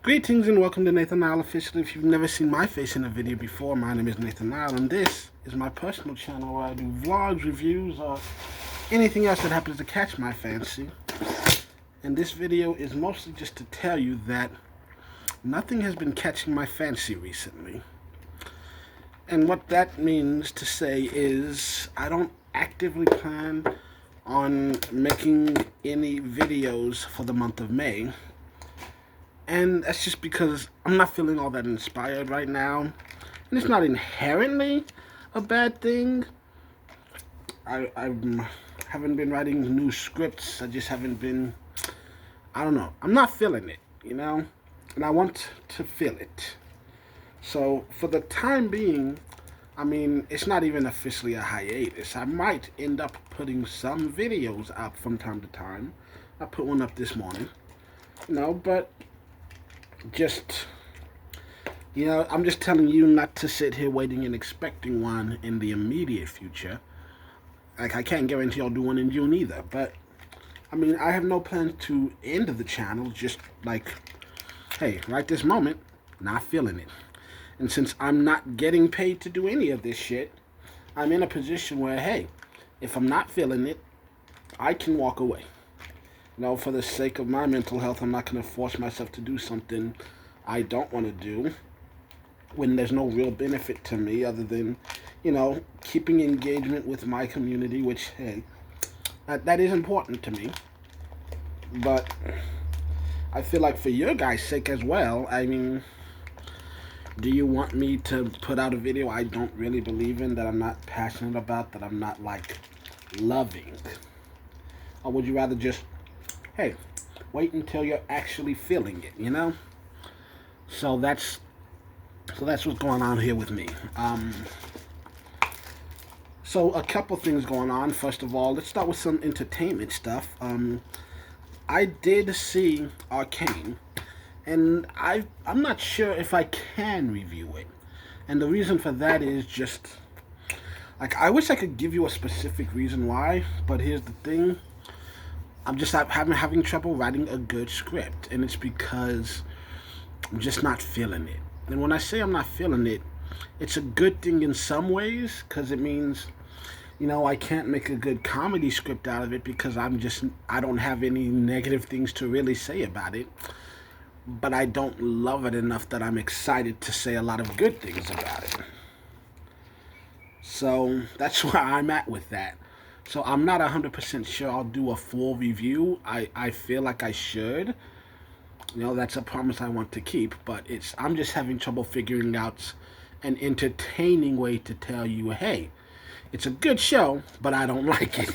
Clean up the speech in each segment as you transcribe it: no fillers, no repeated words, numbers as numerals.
Greetings and welcome to Nathan Nile Official. If you've never seen my face in a video before, my name is Nathan Nile, and this is my personal channel where I do vlogs, reviews, or anything else that happens to catch my fancy. And this video is mostly just to tell you that nothing has been catching my fancy recently. And what that means to say is I don't actively plan on making any videos for the month of May. And that's just because I'm not feeling all that inspired right now. And it's not inherently a bad thing. I haven't been writing new scripts. I just haven't been, I don't know. I'm not feeling it, you know? And I want to feel it. So for the time being, I mean, it's not even officially a hiatus. I might end up putting some videos up from time to time. I put one up this morning, you know, but just, you know, I'm just telling you not to sit here waiting and expecting one in the immediate future. Like, I can't guarantee I'll do one in June either, but, I mean, I have no plans to end the channel, just like, hey, right this moment, not feeling it. And since I'm not getting paid to do any of this shit, I'm in a position where, hey, if I'm not feeling it, I can walk away. You know, for the sake of my mental health, I'm not going to force myself to do something I don't want to do when there's no real benefit to me other than, you know, keeping engagement with my community, which, hey, that is important to me. But I feel like for your guys' sake as well, I mean, do you want me to put out a video I don't really believe in, that I'm not passionate about, that I'm not, like, loving? Or would you rather just, hey, wait until you're actually feeling it, you know? So that's what's going on here with me. So a couple things going on. First of all, let's start with some entertainment stuff. I did see Arcane, and I'm not sure if I can review it. And the reason for that is just, like, I wish I could give you a specific reason why, but here's the thing. I'm just having trouble writing a good script, and it's because I'm just not feeling it. And when I say I'm not feeling it, it's a good thing in some ways, because it means, you know, I can't make a good comedy script out of it because I don't have any negative things to really say about it. But I don't love it enough that I'm excited to say a lot of good things about it. So that's where I'm at with that. So I'm not 100% sure I'll do a full review. I feel like I should. You know, that's a promise I want to keep, but I'm just having trouble figuring out an entertaining way to tell you, hey, it's a good show, but I don't like it.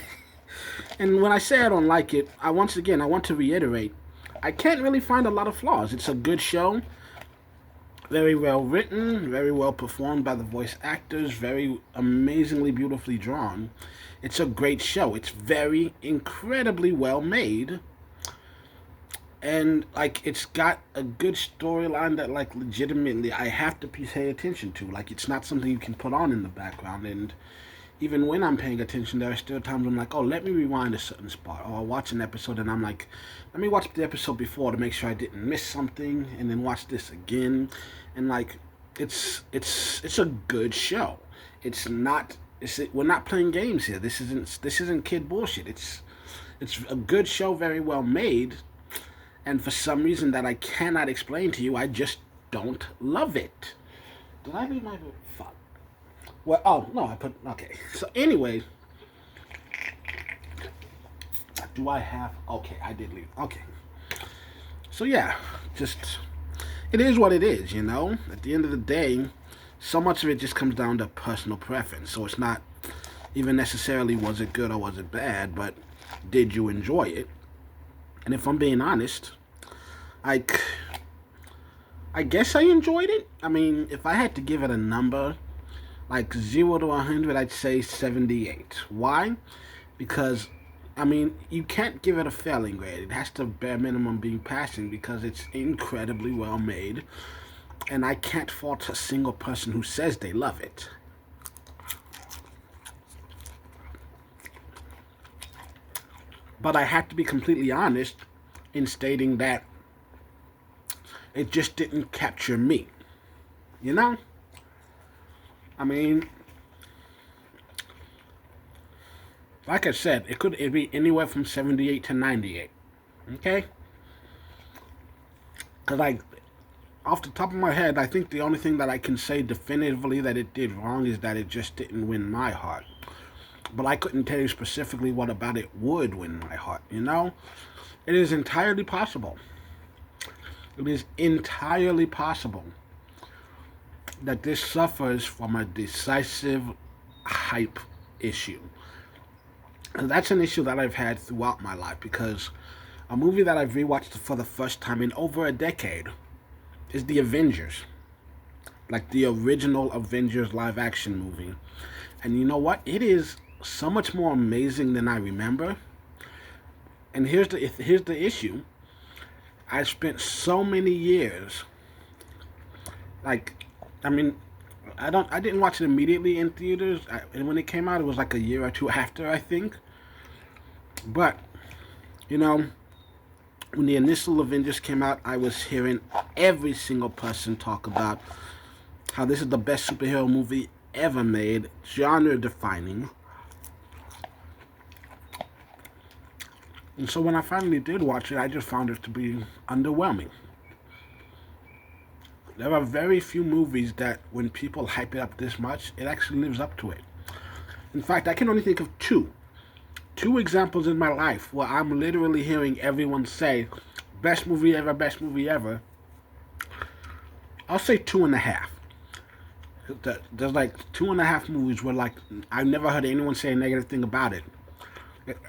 And when I say I don't like it, I want to reiterate, I can't really find a lot of flaws. It's a good show. Very well written, very well performed by the voice actors, very amazingly beautifully drawn. It's a great show. It's very incredibly well made. And, like, it's got a good storyline that, like, legitimately I have to pay attention to. Like, it's not something you can put on in the background. And even when I'm paying attention, there are still times I'm like, oh, let me rewind a certain spot. Or I'll watch an episode and I'm like, let me watch the episode before to make sure I didn't miss something, and then watch this again. And, like, it's a good show. We're not playing games here. This isn't kid bullshit. It's a good show, very well made. And for some reason that I cannot explain to you, I just don't love it. Did I leave my... Fuck. Well, oh, no, okay. So anyway, do I have... Okay, I did leave. Okay. So yeah, just... It is what it is, you know? At the end of the day, so much of it just comes down to personal preference. So it's not even necessarily was it good or was it bad, but did you enjoy it? And if I'm being honest, I guess I enjoyed it. I mean, if I had to give it a number, like 0 to 100, I'd say 78. Why? Because, I mean, you can't give it a failing grade. It has to bare minimum be passing because it's incredibly well made. And I can't fault a single person who says they love it. But I have to be completely honest in stating that It just didn't capture me. You know? I mean, like I said, it'd be anywhere from 78 to 98. Okay? Because off the top of my head, I think the only thing that I can say definitively that it did wrong is that it just didn't win my heart. But I couldn't tell you specifically what about it would win my heart, you know? It is entirely possible. It is entirely possible that this suffers from a decisive hype issue. And that's an issue that I've had throughout my life, because a movie that I've rewatched for the first time in over a decade is The Avengers. Like the original Avengers live action movie. And you know what? It is so much more amazing than I remember. And here's the issue. I spent so many years, like, I mean, I didn't watch it immediately in theaters. And when it came out, it was like a year or two after, I think. But, you know, when the initial Avengers came out, I was hearing every single person talk about how this is the best superhero movie ever made, genre defining. And so when I finally did watch it, I just found it to be underwhelming. There are very few movies that, when people hype it up this much, it actually lives up to it. In fact, I can only think of two examples in my life where I'm literally hearing everyone say, best movie ever, best movie ever. I'll say 2.5. There's like 2.5 movies where, like, I've never heard anyone say a negative thing about it.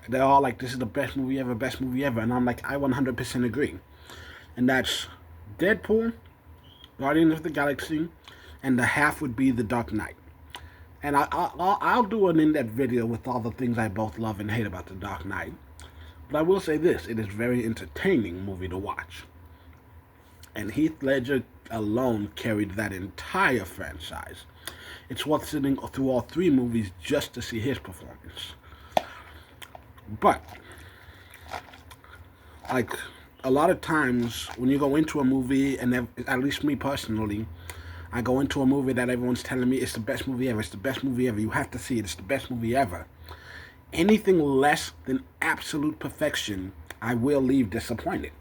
They're all like, this is the best movie ever, best movie ever. And I'm like, I 100% agree. And that's Deadpool, Guardians of the Galaxy, and the half would be The Dark Knight. And I'll do an in-depth video with all the things I both love and hate about The Dark Knight. But I will say this, it is a very entertaining movie to watch. And Heath Ledger alone carried that entire franchise. It's worth sitting through all 3 movies just to see his performance. But, like, a lot of times when you go into a movie, and at least me personally, I go into a movie that everyone's telling me it's the best movie ever, it's the best movie ever, you have to see it, it's the best movie ever. Anything less than absolute perfection, I will leave disappointed.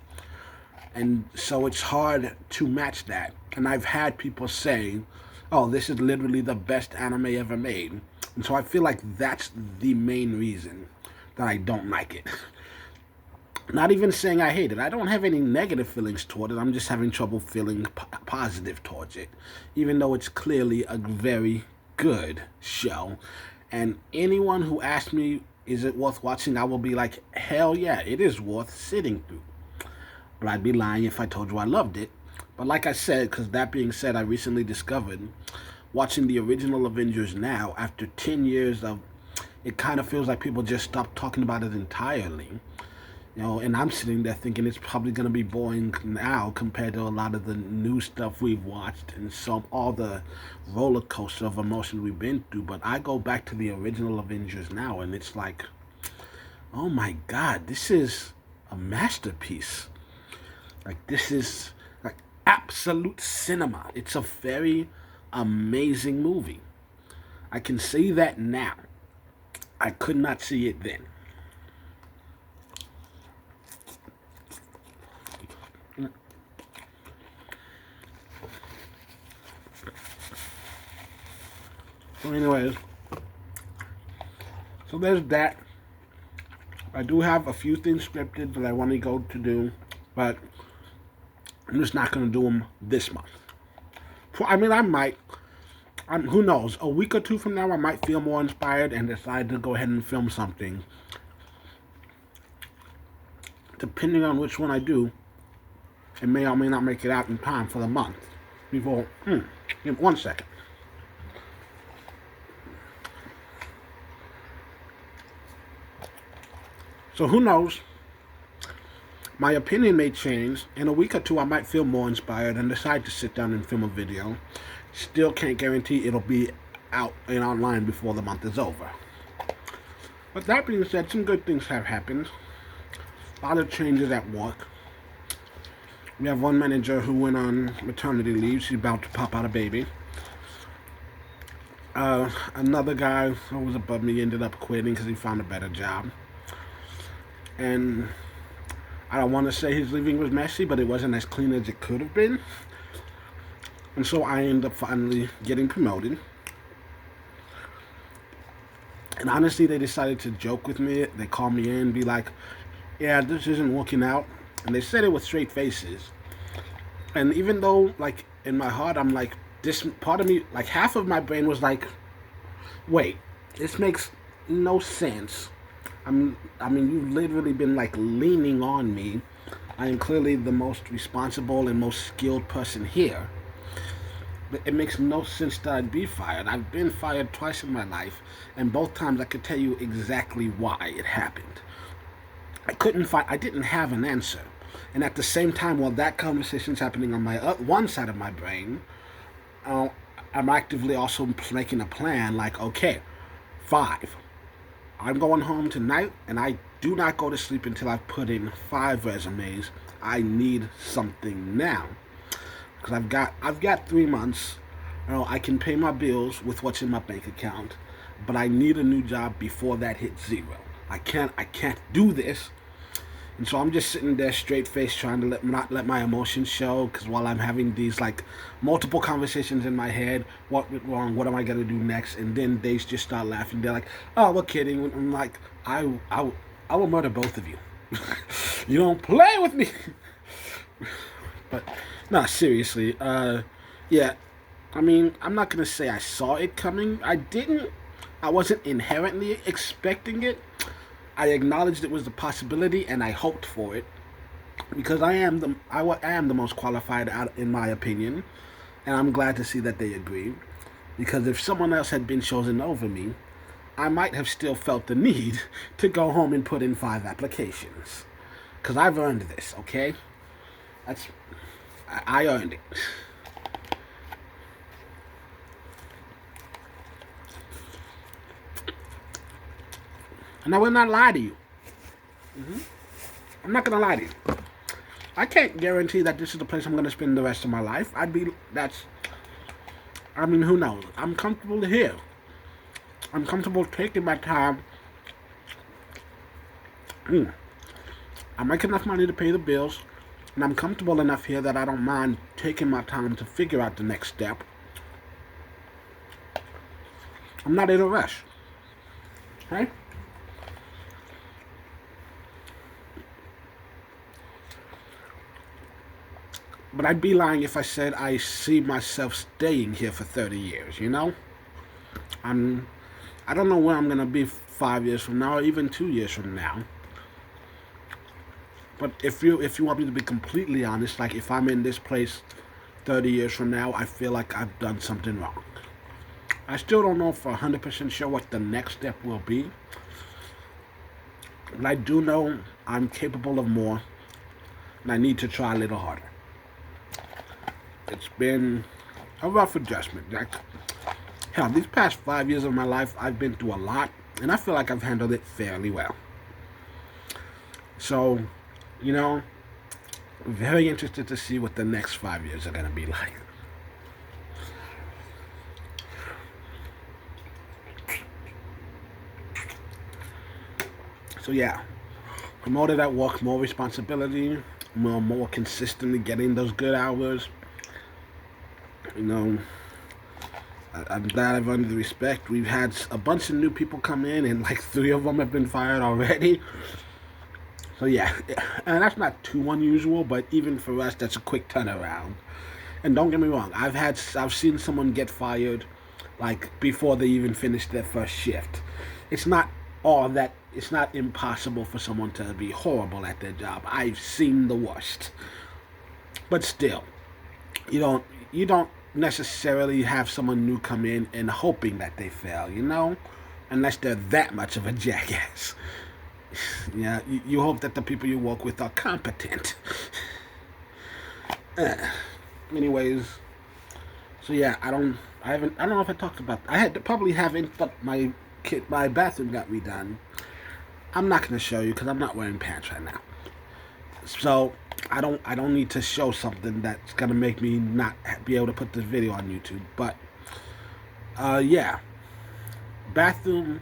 And so it's hard to match that. And I've had people say, oh, this is literally the best anime ever made. And so I feel like that's the main reason that I don't like it. Not even saying I hate it. I don't have any negative feelings toward it. I'm just having trouble feeling positive towards it. Even though it's clearly a very good show. And anyone who asks me, is it worth watching? I will be like, hell yeah, it is worth sitting through. But I'd be lying if I told you I loved it. But like I said, because that being said, I recently discovered, watching the original Avengers now, after 10 years of, it kind of feels like people just stopped talking about it entirely. You know, and I'm sitting there thinking it's probably going to be boring now compared to a lot of the new stuff we've watched and all the roller coaster of emotion we've been through. But I go back to the original Avengers now, and it's like, oh my God, this is a masterpiece. Like, this is like absolute cinema. It's a very amazing movie. I can see that now. I could not see it then. So anyways, so there's that. I do have a few things scripted that I want to go to do, but I'm just not going to do them this month. I mean, I might. Who knows? A week or 2 from now, I might feel more inspired and decide to go ahead and film something. Depending on which one I do, it may or may not make it out in time for the month. Before, give 1 second. So who knows? My opinion may change. In a week or 2, I might feel more inspired and decide to sit down and film a video. Still can't guarantee it'll be out and online before the month is over. But that being said, some good things have happened. A lot of changes at work. We have one manager who went on maternity leave. She's about to pop out a baby. Another guy who was above me ended up quitting because he found a better job. And I don't want to say his leaving was messy, but it wasn't as clean as it could have been. And so I ended up finally getting promoted. And honestly, they decided to joke with me. They called me in and be like, yeah, this isn't working out. And they said it with straight faces. And even though, like, in my heart, I'm like, this part of me, like, half of my brain was like, wait, this makes no sense. I mean, you've literally been, like, leaning on me. I am clearly the most responsible and most skilled person here. But it makes no sense that I'd be fired. I've been fired twice in my life, and both times I could tell you exactly why it happened. I didn't have an answer. And at the same time, while that conversation's happening on my one side of my brain, I'm actively also making a plan like, okay, 5. I'm going home tonight, and I do not go to sleep until I've put in 5 resumes. I need something now. Because I've got 3 months. I can pay my bills with what's in my bank account, but I need a new job before that hits 0. I can't do this. And so I'm just sitting there straight faced trying to not let my emotions show, because while I'm having these like multiple conversations in my head, what went wrong, what am I going to do next, and then they just start laughing. They're like, oh, we're kidding. I'm like, I will murder both of you. You don't play with me. But no, seriously, yeah, I mean, I'm not going to say I saw it coming. I wasn't inherently expecting it. I acknowledged it was a possibility, and I hoped for it, because I am the most qualified out, in my opinion, and I'm glad to see that they agree. Because if someone else had been chosen over me, I might have still felt the need to go home and put in 5 applications, because I've earned this. Okay, I earned it. And I will not lie to you. I'm not going to lie to you. I can't guarantee that this is the place I'm going to spend the rest of my life. Who knows? I'm comfortable here. I'm comfortable taking my time. I make enough money to pay the bills, and I'm comfortable enough here that I don't mind taking my time to figure out the next step. I'm not in a rush. Okay? But I'd be lying if I said I see myself staying here for 30 years, you know? I don't know where I'm going to be 5 years from now, or even 2 years from now. But if you want me to be completely honest, like if I'm in this place 30 years from now, I feel like I've done something wrong. I still don't know for 100% sure what the next step will be. But I do know I'm capable of more, and I need to try a little harder. It's been a rough adjustment. Like, hell, these past 5 years of my life, I've been through a lot, and I feel like I've handled it fairly well. So, very interested to see what the next 5 years are going to be like. So yeah, promoted at work, more responsibility, more consistently getting those good hours. I'm glad I've earned the respect. We've had a bunch of new people come in, and like 3 of them have been fired already. So yeah, and that's not too unusual, but even for us, that's a quick turnaround. And don't get me wrong, I've seen someone get fired like before they even finished their first shift. It's not impossible for someone to be horrible at their job. I've seen the worst. But still, you don't necessarily have someone new come in and hoping that they fail, unless they're that much of a jackass. Yeah, you hope that the people you work with are competent. Anyways, so yeah, I don't know if I talked about. Probably haven't, but my bathroom got redone. I'm not gonna show you because I'm not wearing pants right now. So I don't need to show something that's gonna make me not be able to put this video on YouTube. But yeah, bathroom.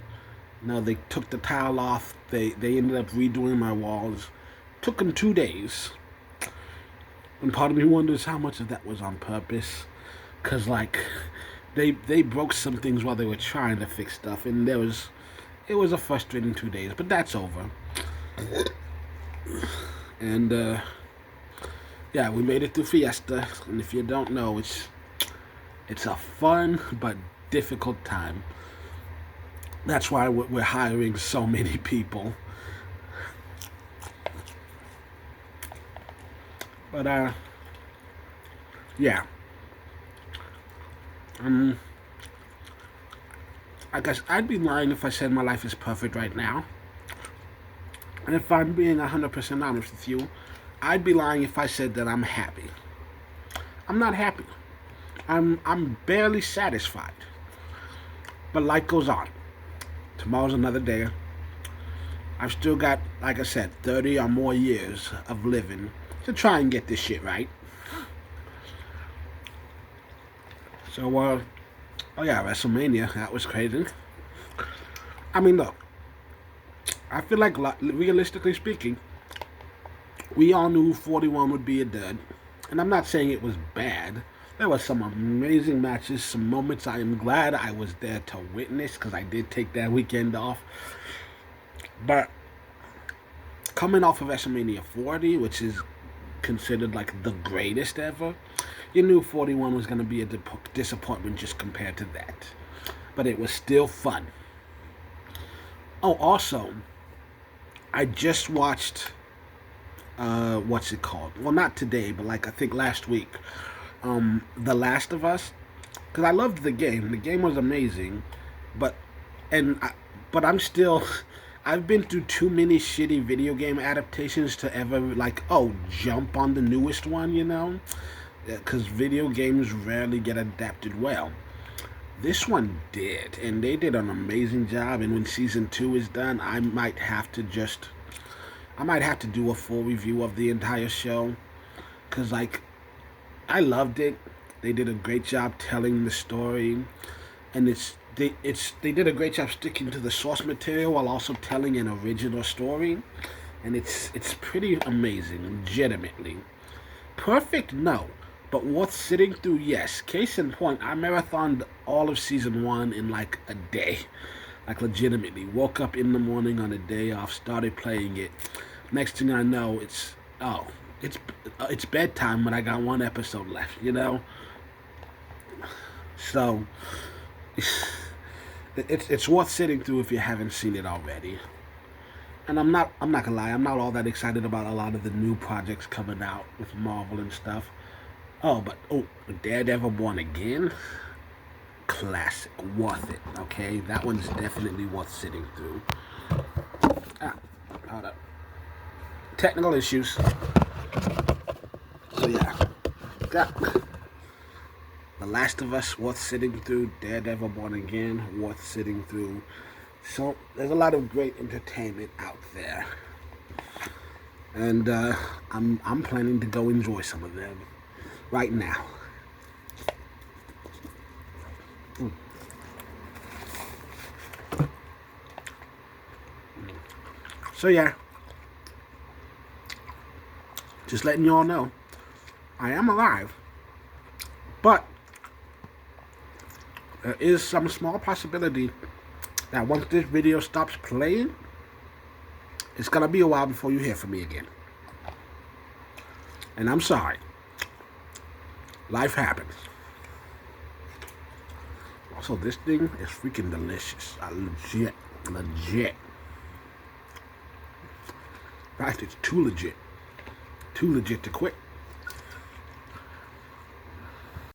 No, they took the tile off. They ended up redoing my walls. Took them 2 days. And part of me wonders how much of that was on purpose. Cause like they broke some things while they were trying to fix stuff, and it was a frustrating 2 days, but that's over. And yeah, we made it through Fiesta, and if you don't know, it's a fun but difficult time. That's why we're hiring so many people. But yeah. I guess I'd be lying if I said my life is perfect right now. And if I'm being 100% honest with you, I'd be lying if I said that I'm happy. I'm not happy. I'm barely satisfied. But life goes on. Tomorrow's another day. I've still got, like I said, 30 or more years of living to try and get this shit right. So, oh yeah, WrestleMania, that was crazy. I mean, look, I feel like, realistically speaking, we all knew 41 would be a dud. And I'm not saying it was bad. There were some amazing matches, some moments I am glad I was there to witness, because I did take that weekend off. But coming off of WrestleMania 40, which is considered like the greatest ever, you knew 41 was going to be a disappointment just compared to that. But it was still fun. Oh, also, I just watched, what's it called? Well, not today, but like I think last week, The Last of Us. Because I loved the game. The game was amazing. But I'm still... I've been through too many shitty video game adaptations to ever, like, jump on the newest one, you know? Because video games rarely get adapted well. This one did, and they did an amazing job, and when Season 2 is done, I might have to do a full review of the entire show. Because, like, I loved it. They did a great job telling the story, and they did a great job sticking to the source material while also telling an original story, and it's pretty amazing, legitimately. Perfect, no, but worth sitting through, yes. Case in point, I marathoned all of Season 1 in like a day, like legitimately. Woke up in the morning on a day off, started playing it. Next thing I know, it's bedtime, but I got one episode left, you know? So... It's worth sitting through if you haven't seen it already. And I'm not gonna lie, I'm not all that excited about a lot of the new projects coming out with Marvel and stuff. But Daredevil Born Again, classic, worth it. Okay, that one's definitely worth sitting through. Hold up. Technical issues. So yeah, got The Last of Us, worth sitting through. Daredevil Born Again, worth sitting through. So, there's a lot of great entertainment out there. And I'm planning to go enjoy some of them right now. So yeah, just letting you all know, I am alive, but there is some small possibility that once this video stops playing, it's gonna be a while before you hear from me again. And I'm sorry. Life happens. Also, this thing is freaking delicious. Legit. In fact, it's too legit. Too legit to quit.